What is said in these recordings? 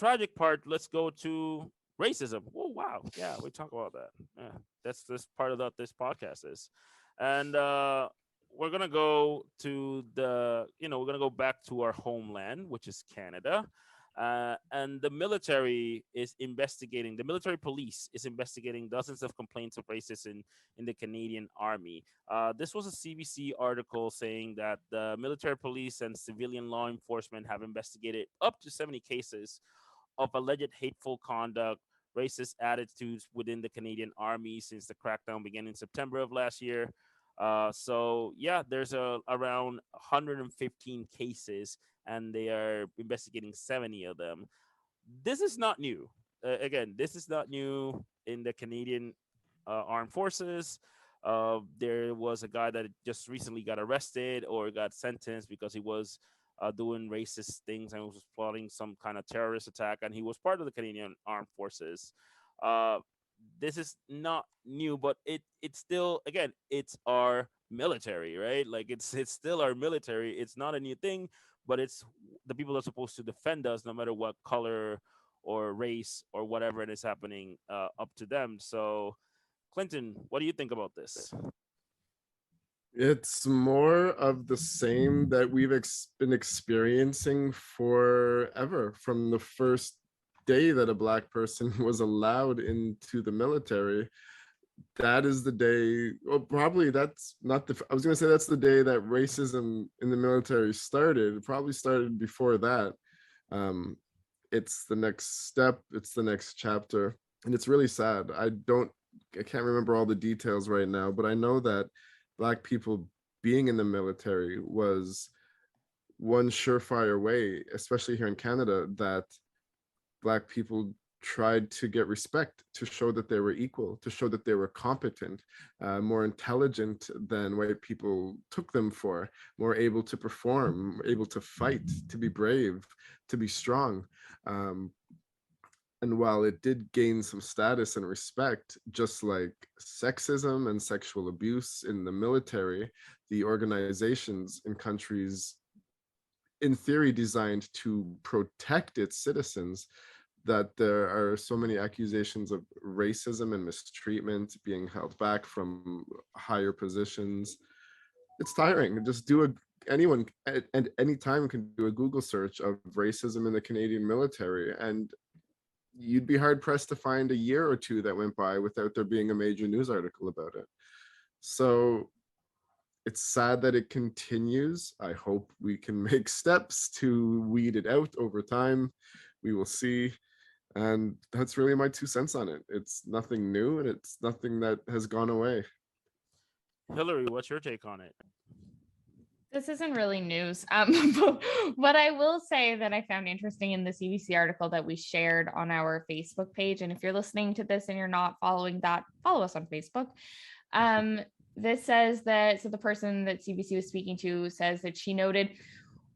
tragic part, let's go to racism. Oh wow, yeah, we talk about that. Yeah, that's this part of that this podcast is, and we're gonna go to we're gonna go back to our homeland, which is Canada. And the military is investigating. The military police is investigating dozens of complaints of racism in the Canadian Army. This was a CBC article saying that the military police and civilian law enforcement have investigated up to 70 cases of alleged hateful conduct, racist attitudes within the Canadian Army since the crackdown began in September of last year. So yeah, there's around 115 cases, and they are investigating 70 of them. This is not new. Again, this is not new in the Canadian armed forces. There was a guy that just recently got arrested or got sentenced because he was doing racist things and was plotting some kind of terrorist attack, and he was part of the Canadian armed forces. Uh, this is not new, but it's still, again, it's our military, right? Like it's still our military. It's not a new thing, but it's the people that are supposed to defend us, no matter what color or race or whatever it is happening, up to them. So, Clinton, what do you think about this? It's more of the same that we've been experiencing forever, from the first day that a Black person was allowed into the military. That is the day, well, probably that's not the, I was going to say that's the day that racism in the military started. It probably started before that. Um, it's the next step, it's the next chapter. And it's really sad. I can't remember all the details right now, but I know that Black people being in the military was one surefire way, especially here in Canada, that Black people tried to get respect, to show that they were equal, to show that they were competent, more intelligent than white people took them for, more able to perform, able to fight, to be brave, to be strong. Um, and while it did gain some status and respect, just like sexism and sexual abuse in the military, the organizations in countries in theory designed to protect its citizens, that there are so many accusations of racism and mistreatment being held back from higher positions. It's tiring. Just do a anyone at any time can do a Google search of racism in the Canadian military, and you'd be hard pressed to find a year or two that went by without there being a major news article about it. So it's sad that it continues. I hope we can make steps to weed it out over time. We will see. And that's really my 2 cents on it. It's nothing new and it's nothing that has gone away. Hillary, what's your take on it? This isn't really news. But what I will say that I found interesting in the CBC article that we shared on our Facebook page, and if you're listening to this and you're not following that, follow us on Facebook. This says that, so the person that CBC was speaking to says that she noted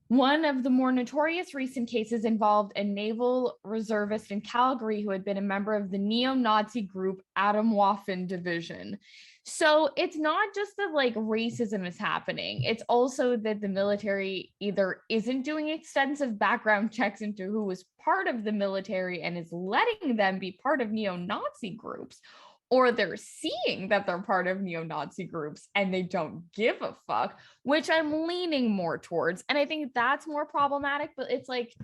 one of the more notorious recent cases involved a naval reservist in Calgary who had been a member of the neo-Nazi group Atomwaffen Division. So it's not just that like racism is happening. It's also that the military either isn't doing extensive background checks into who was part of the military and is letting them be part of neo-Nazi groups, or they're seeing that they're part of neo-Nazi groups and they don't give a fuck, which I'm leaning more towards. And I think that's more problematic, but it's like,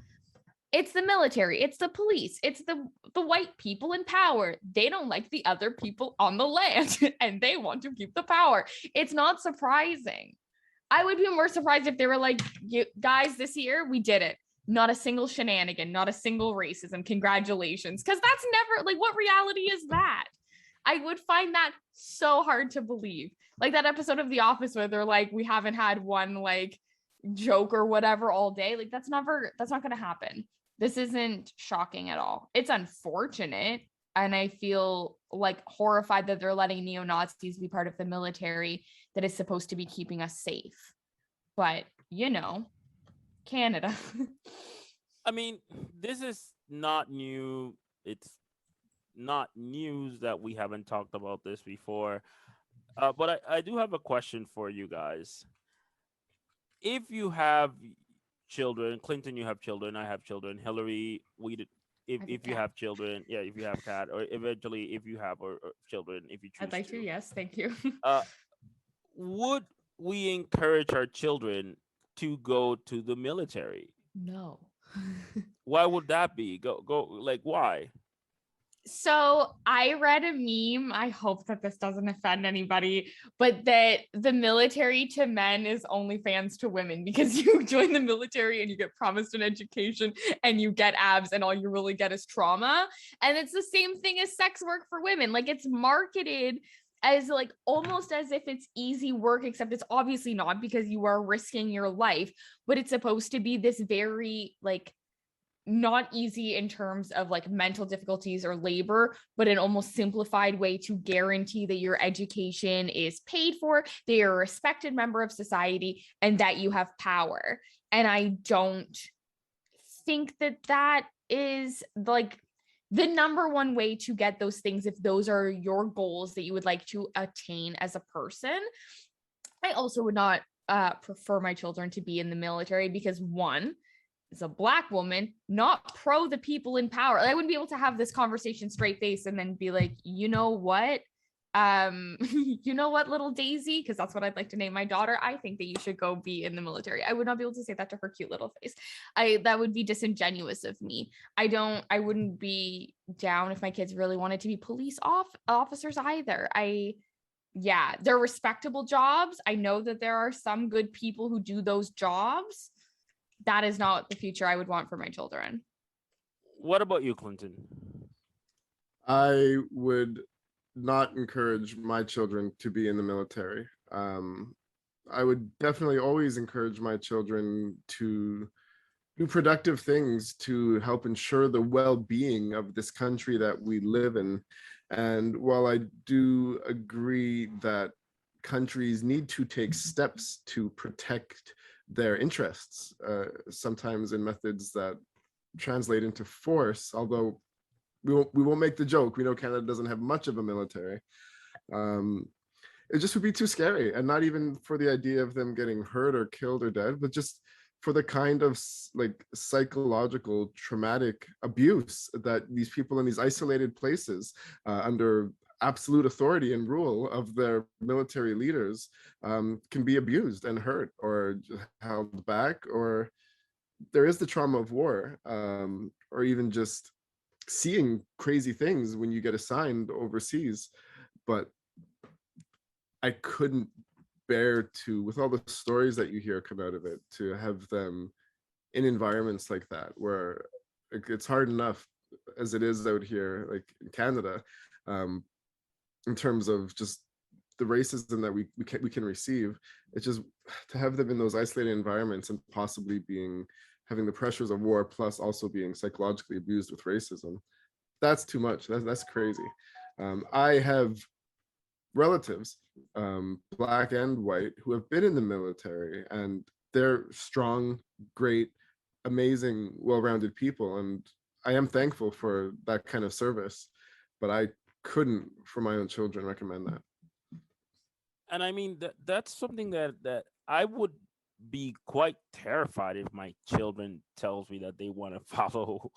it's the military, it's the police, it's the white people in power. They don't like the other people on the land and they want to keep the power. It's not surprising. I would be more surprised if they were like, you guys, this year we did it. Not a single shenanigan, not a single racism. Congratulations. Because that's never, like, what reality is that? I would find that so hard to believe. Like that episode of The Office where they're like, we haven't had one like joke or whatever all day. Like that's not going to happen. This isn't shocking at all. It's unfortunate. And I feel like horrified that they're letting neo-Nazis be part of the military that is supposed to be keeping us safe. But, you know, Canada. I mean, this is not new. It's not news that we haven't talked about this before. But I do have a question for you guys. If you have children, Clinton, you have children, I have children, Hillary, if, have a if you cat. have children, yeah, if you have a cat, or eventually if you have or children, if you choose I'd like to. Yes, thank you. uh, would we encourage our children to go to the military? No. Why would that be? Go like why? So I read a meme. I hope that this doesn't offend anybody, but that the military to men is OnlyFans to women, because you join the military and you get promised an education and you get abs and all you really get is trauma. And it's the same thing as sex work for women. Like, it's marketed as like almost as if it's easy work, except it's obviously not, because you are risking your life, but it's supposed to be this very like not easy in terms of like mental difficulties or labor, but an almost simplified way to guarantee that your education is paid for, that you're a respected member of society, and that you have power. And I don't think that that is like the number one way to get those things, if those are your goals that you would like to attain as a person. I also would not prefer my children to be in the military because, one, as a Black woman, not pro the people in power. I wouldn't be able to have this conversation straight face and then be like, you know what? You know what, little Daisy, because that's what I'd like to name my daughter. I think that you should go be in the military. I would not be able to say that to her cute little face. That would be disingenuous of me. I wouldn't be down if my kids really wanted to be police officers either. Yeah, they're respectable jobs. I know that there are some good people who do those jobs. That is not the future I would want for my children. What about you, Clinton? I would not encourage my children to be in the military. I would definitely always encourage my children to do productive things to help ensure the well-being of this country that we live in. And while I do agree that countries need to take steps to protect their interests, sometimes in methods that translate into force, although we won't make the joke. We know Canada doesn't have much of a military. It just would be too scary, and not even for the idea of them getting hurt or killed or dead, but just for the kind of like psychological traumatic abuse that these people in these isolated places under absolute authority and rule of their military leaders can be abused and hurt or held back, or there is the trauma of war, or even just seeing crazy things when you get assigned overseas. But I couldn't bear to, with all the stories that you hear come out of it, to have them in environments like that where it's hard enough as it is out here, like in Canada, in terms of just the racism that we can receive. It's just to have them in those isolated environments and possibly having the pressures of war, plus also being psychologically abused with racism. That's too much. That's crazy. I have relatives, Black and white, who have been in the military, and they're strong, great, amazing, well-rounded people. And I am thankful for that kind of service, but I couldn't, for my own children, recommend that. And I mean that's something that I would be quite terrified if my children tells me that they want to follow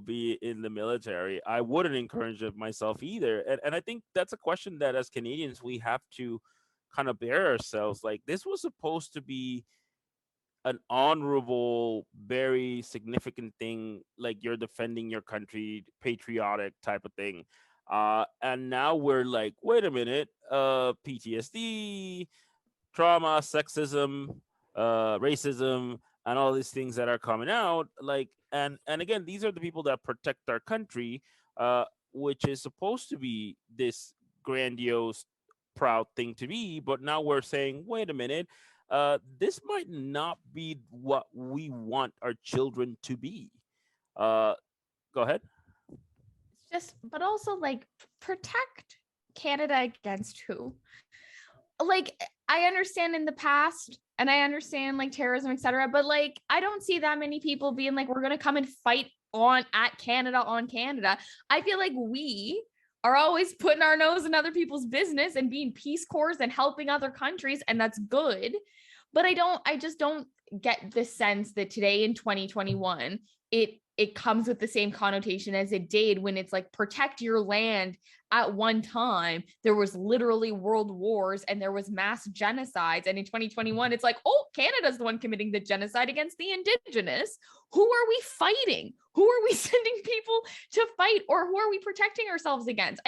be in the military. I wouldn't encourage it myself either. And I think that's a question that as Canadians we have to kind of bear ourselves. Like, this was supposed to be an honorable, very significant thing, like you're defending your country, patriotic type of thing. And now we're like, wait a minute, PTSD, trauma, sexism, racism, and all these things that are coming out. Like, and again, these are the people that protect our country, which is supposed to be this grandiose, proud thing to be. But now we're saying, wait a minute, this might not be what we want our children to be. Go ahead. Just, but also like protect Canada against who? Like, I understand in the past and I understand like terrorism, etc. But like, I don't see that many people being like, we're going to come and fight on Canada. I feel like we are always putting our nose in other people's business and being Peace Corps and helping other countries. And that's good. But I just don't get the sense that today in 2021, it it comes with the same connotation as it did when it's like protect your land. At one time, there was literally world wars and there was mass genocides. And in 2021, it's like, oh, Canada's the one committing the genocide against the Indigenous. Who are we fighting? Who are we sending people to fight, or who are we protecting ourselves against?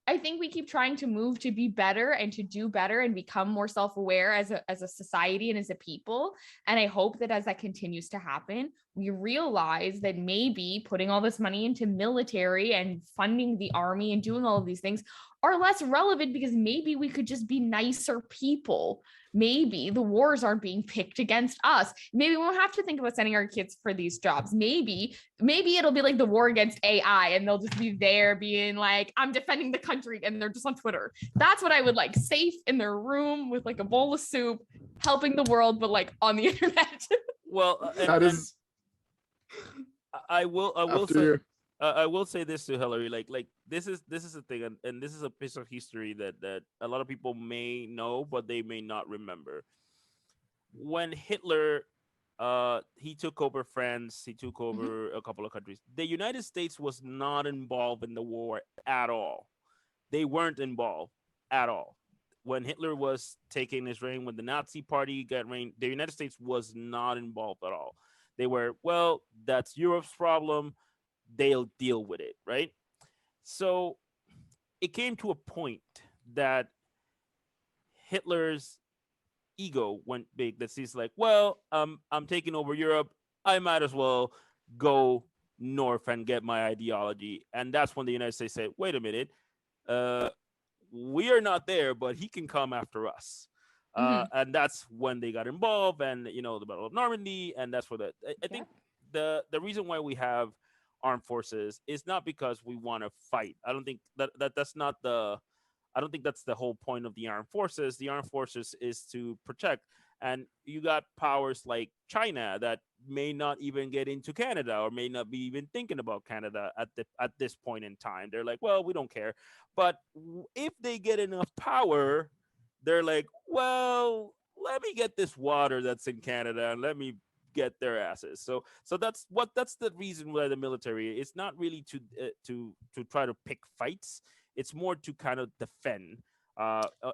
I think we keep trying to move to be better and to do better and become more self-aware as a society and as a people. And I hope that as that continues to happen, we realize that maybe putting all this money into military and funding the army and doing all of these things are less relevant, because maybe we could just be nicer people. Maybe the wars aren't being picked against us. Maybe we won't have to think about sending our kids for these jobs. Maybe it'll be like the war against AI and they'll just be there being like, I'm defending the country, and they're just on Twitter. That's what I would like, safe in their room with like a bowl of soup, helping the world, but like on the internet. Well, That is. I will After say, your- I will say this to Hillary, like this is a thing, and this is a piece of history that a lot of people may know, but they may not remember. When Hitler, he took over France, he took over a couple of countries. The United States was not involved in the war at all. They weren't involved at all. When Hitler was taking his reign, when the Nazi Party got reign, the United States was not involved at all. They were, well, that's Europe's problem. They'll deal with it, right? So it came to a point that Hitler's ego went big, that he's like, well, I'm taking over Europe. I might as well go north and get my ideology. And that's when the United States said, wait a minute, we are not there, but he can come after us. And that's when they got involved, and the Battle of Normandy, and that's where I think the reason why we have armed forces is not because we want to fight. I don't think that's not the I don't think that's the whole point of the armed forces. The armed forces is to protect. And you got powers like China that may not even get into Canada, or may not be even thinking about Canada at this point in time. They're like, well, we don't care. But if they get enough power, they're like, well, let me get this water that's in Canada and let me get their asses. So that's the reason why the military is not really to try to pick fights. It's more to kind of defend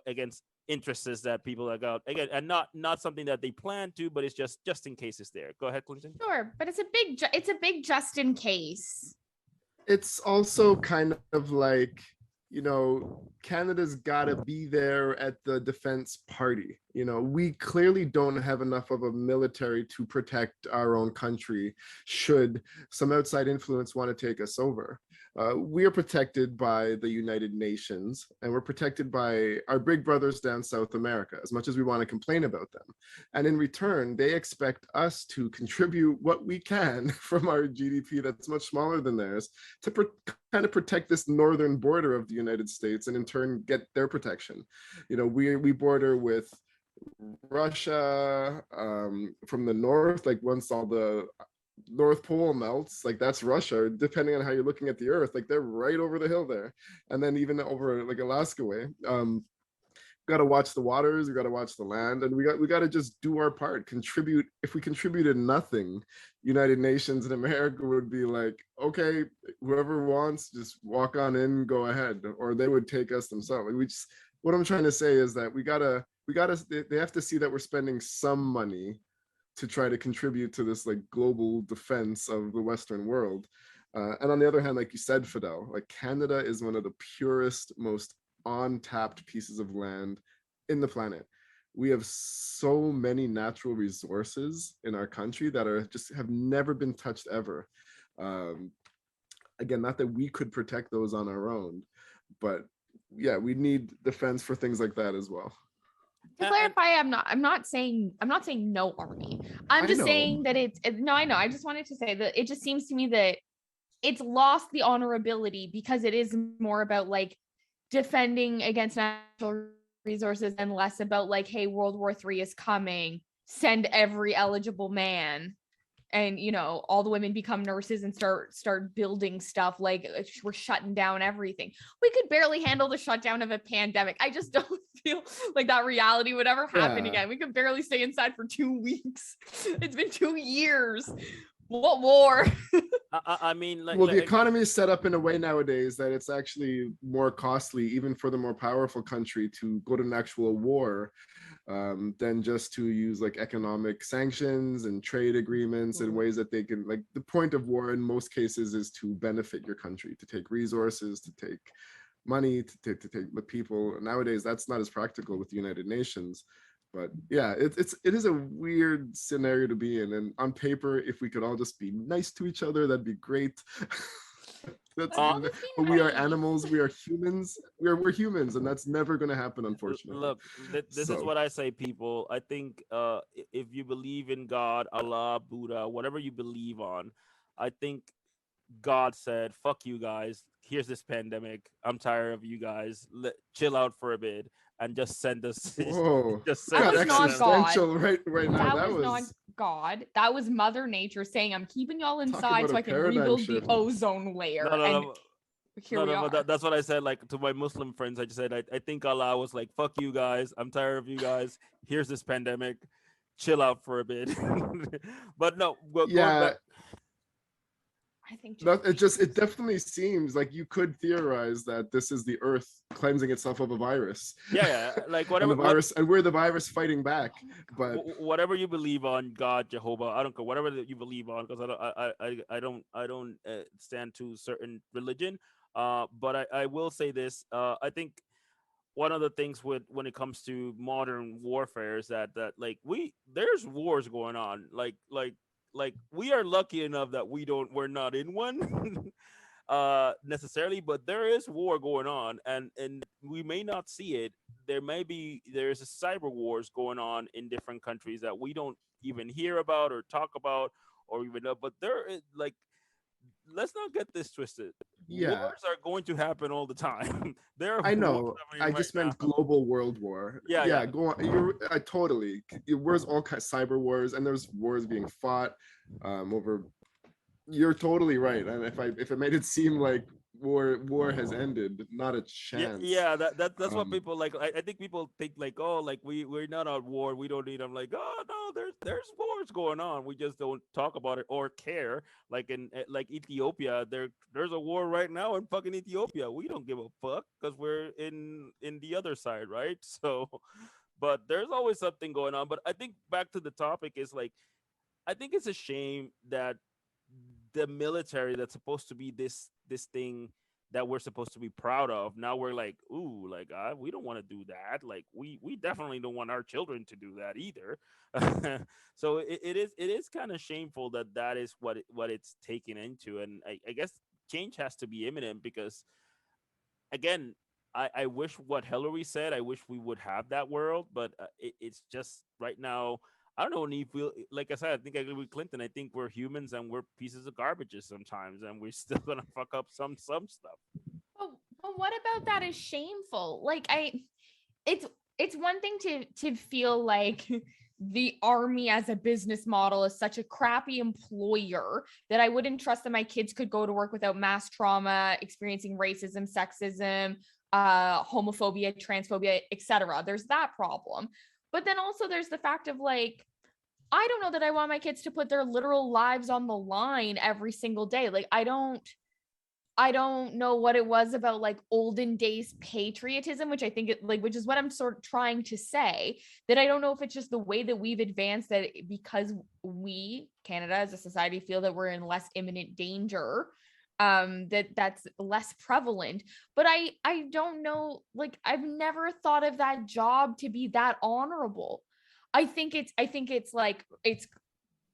against interests that people have got, again, and not something that they plan to, but it's just in case it's there. Go ahead, Clinton. Sure, but it's a big just in case. It's also kind of like, Canada's got to be there at the defense party. We clearly don't have enough of a military to protect our own country should some outside influence want to take us over. We are protected by the United Nations, and we're protected by our big brothers down South America, as much as we want to complain about them. And in return, they expect us to contribute what we can from our GDP that's much smaller than theirs to kind of protect this northern border of the United States, and in turn get their protection. We border with Russia from the north. Like, once all the North Pole melts, like, that's Russia, depending on how you're looking at the earth. Like, they're right over the hill there. And then even over like Alaska way, got to watch the waters, we got to watch the land, and we got to just do our part, contribute. If we contributed nothing, United Nations and America would be like, okay, whoever wants, just walk on in, go ahead, or they would take us themselves. What I'm trying to say is that they have to see that we're spending some money to try to contribute to this like global defense of the Western world. And on the other hand, like you said, Fidel, like, Canada is one of the purest, most untapped pieces of land in the planet. We have so many natural resources in our country that have never been touched ever. Again, not that we could protect those on our own, but yeah, we need defense for things like that as well. To clarify, I'm not saying no army. I'm just saying that I know. I just wanted to say that it just seems to me that it's lost the honorability, because it is more about like defending against natural resources and less about like, hey, World War III is coming, send every eligible man, and all the women become nurses and start building stuff. Like, we're shutting down everything. We could barely handle the shutdown of a pandemic. I just don't feel like that reality would ever happen again. We could barely stay inside for 2 weeks. It's been 2 years. What war? I mean, Well, the economy is set up in a way nowadays that it's actually more costly, even for the more powerful country, to go to an actual war than just to use like economic sanctions and trade agreements in ways that they can, like, the point of war in most cases is to benefit your country, to take resources, to take money, to take the people. Nowadays, that's not as practical with the United Nations. But yeah, it is a weird scenario to be in. And on paper, if we could all just be nice to each other, that'd be great. That's but we are animals, we are humans, we're humans, and that's never going to happen, unfortunately. Look, this is what I say, people. I think if you believe in God, Allah, Buddha, whatever you believe on, I think God said, "Fuck you guys. Here's this pandemic. I'm tired of you guys. Chill out for a bit and just send us." Whoa, just send that us existential right now. That was not God. That was Mother Nature saying, "I'm keeping y'all inside so I can rebuild shift. the ozone layer." That's what I said. Like, to my Muslim friends, I just said, I think Allah was like, "Fuck you guys. I'm tired of you guys. Here's this pandemic. Chill out for a bit." But no, yeah. I think it definitely seems like you could theorize that this is the Earth cleansing itself of a virus. Yeah, like whatever and the virus, and we're the virus fighting back. But whatever you believe on, God, Jehovah, I don't care. Whatever that you believe on, because I don't stand to certain religion. But I will say this. I think one of the things when it comes to modern warfare is that like there's wars going on. Like we are lucky enough that we're not in one necessarily, but there is war going on, and we may not see it. There's a cyber wars going on in different countries that we don't even hear about or talk about or even know. But there is, like, let's not get this twisted. Yeah, wars are going to happen all the time. I know. I just meant global world war. Yeah. Go on. I totally. Wars all kinds cyber wars, and there's wars being fought over. You're totally right. And if it made it seem like war has ended, not a chance. Yeah. That's what people like. I think people think like, oh, like we're not at war. We don't need them. Like, oh no, there's wars going on. We just don't talk about it or care. Like in like Ethiopia, there's a war right now in fucking Ethiopia. We don't give a fuck because we're in the other side, right? So, but there's always something going on. But I think back to the topic is like, I think it's a shame that the military that's supposed to be this thing that we're supposed to be proud of, now we're like, ooh, like we don't want to do that. Like we definitely don't want our children to do that either. So it is kind of shameful that is what it's taken into. And I guess change has to be imminent, because again, I wish what Hillary said, I wish we would have that world, but it's just right now, I don't know. When you feel, like I said, I think I agree with Clinton. I think we're humans and we're pieces of garbages sometimes, and we're still gonna fuck up some stuff. But what about that is shameful? Like it's one thing to feel like the army as a business model is such a crappy employer that I wouldn't trust that my kids could go to work without mass trauma, experiencing racism, sexism, homophobia, transphobia, etc. There's that problem. But then also there's the fact of like, I don't know that I want my kids to put their literal lives on the line every single day. Like, I don't know what it was about like olden days patriotism, which I think which is what I'm sort of trying to say, that I don't know if it's just the way that we've advanced, that because we, Canada as a society, feel that we're in less imminent danger, that's less prevalent. But I don't know, like I've never thought of that job to be that honorable. I think it's like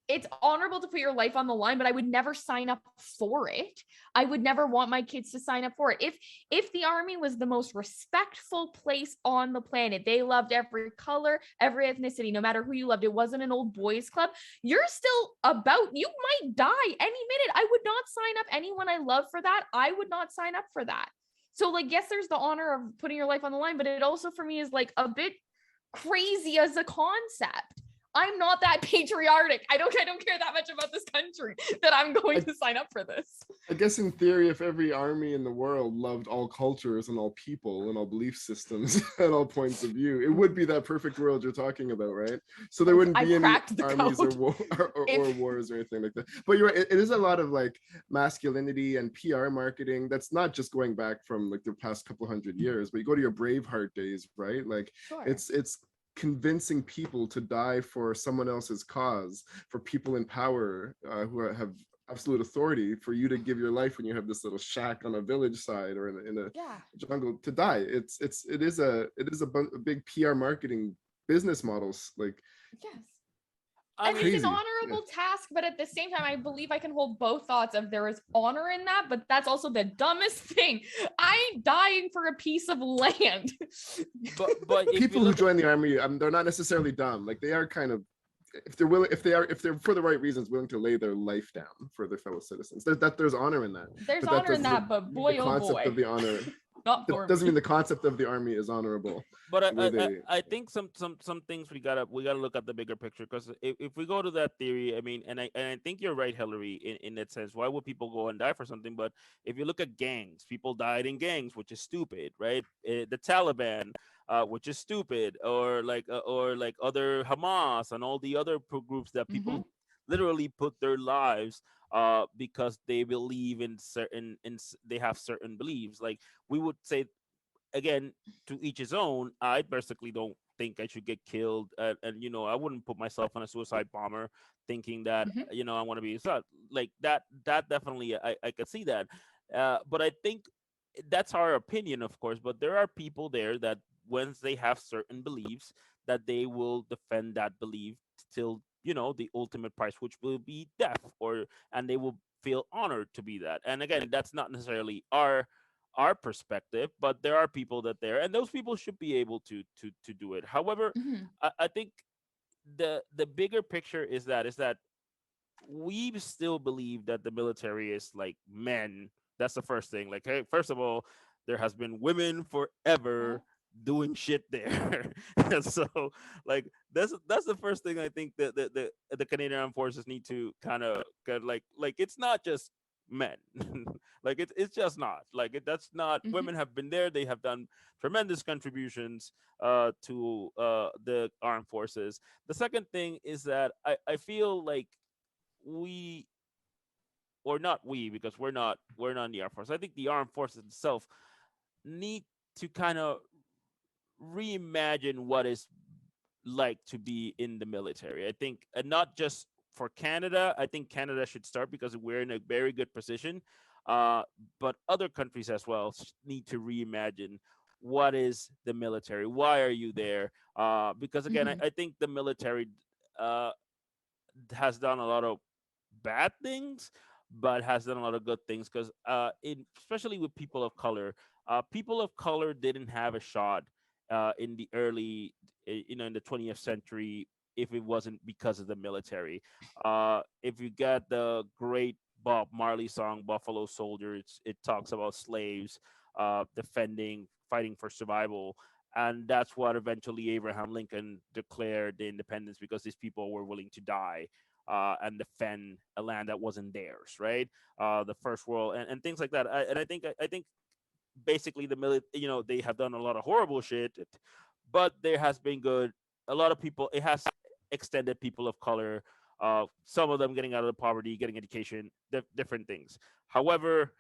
it's honorable to put your life on the line, but I would never sign up for it. I would never want my kids to sign up for it. If the army was the most respectful place on the planet, they loved every color, every ethnicity, no matter who you loved, it wasn't an old boys club, you're still you might die any minute. I would not sign up anyone I love for that. I would not sign up for that. So like, yes, there's the honor of putting your life on the line, but it also for me is like a bit crazy as a concept. I'm not that patriotic. I don't care that much about this country that I'm going to sign up for this. I guess in theory, if every army in the world loved all cultures and all people and all belief systems and all points of view, it would be that perfect world you're talking about, right? So there wouldn't be any armies or wars or anything like that. But you're right, it is a lot of like masculinity and PR marketing. That's not just going back from like the past couple hundred years, but you go to your Braveheart days, right? Like it's convincing people to die for someone else's cause, for people in power who have absolute authority, for you to give your life when you have this little shack on a village side or in a jungle to die. It is a big PR marketing business models, like and it's an honorable task, but at the same time, I believe I can hold both thoughts of there is honor in that, but that's also the dumbest thing. I'm dying for a piece of land. But people who join the army, they're not necessarily dumb. Like they are kind of, if they're for the right reasons, willing to lay their life down for their fellow citizens. There's honor in that. There's honor in that, but boy, oh boy. The concept of the honor. Doesn't mean the concept of the army is honorable. But I think some things we gotta look at the bigger picture, because if we go to that theory, I mean, and I think you're right, Hillary, in that sense. Why would people go and die for something? But if you look at gangs, people died in gangs, which is stupid, right? The Taliban, which is stupid, or like other Hamas and all the other groups that people literally put their lives because they believe in they have certain beliefs. Like we would say, again, to each his own. I basically don't think I should get killed, and I wouldn't put myself on a suicide bomber thinking that I want to be like that. That definitely I could see that, but I think that's our opinion, of course. But there are people there that once they have certain beliefs, that they will defend that belief till the ultimate price, which will be death, and they will feel honored to be that. And again, that's not necessarily our perspective, but there are people and those people should be able to do it. However, I think the bigger picture is that we still believe that the military is like men. That's the first thing. Like, hey, first of all, there has been women forever doing shit there. So like that's the first thing I think that the Canadian Armed Forces need to kind of like it's not just men. Like it's just not like that's not women have been there. They have done tremendous contributions to the armed forces. The second thing is that I feel like because we're not in the armed force. I think the armed forces itself need to kind of reimagine what it's like to be in the military. I think, and not just for Canada. I think Canada should start because we're in a very good position. But other countries as well need to reimagine what is the military. Why are you there? Because again, I think the military has done a lot of bad things, but has done a lot of good things. Because especially with people of color didn't have a shot in the early, in the 20th century, if it wasn't because of the military. If you got the great Bob Marley song Buffalo Soldier, it talks about slaves fighting for survival, and that's what eventually Abraham Lincoln declared the independence, because these people were willing to die and defend a land that wasn't theirs, right? The first world and things like that. I think basically the military, they have done a lot of horrible shit, but there has been good. A lot of people, it has extended people of color, some of them getting out of the poverty, getting education, different things. However,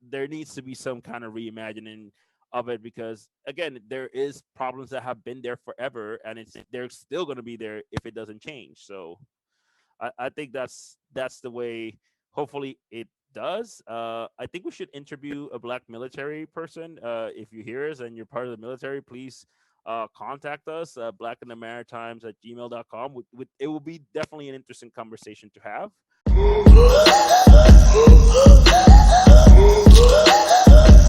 there needs to be some kind of reimagining of it, because again, there is problems that have been there forever, and they're still going to be there if it doesn't change. So I think that's the way. Hopefully it does. I think we should interview a Black military person. If you hear us and you're part of the military, please contact us, blackinthemaritimes@gmail.com. It will be definitely an interesting conversation to have.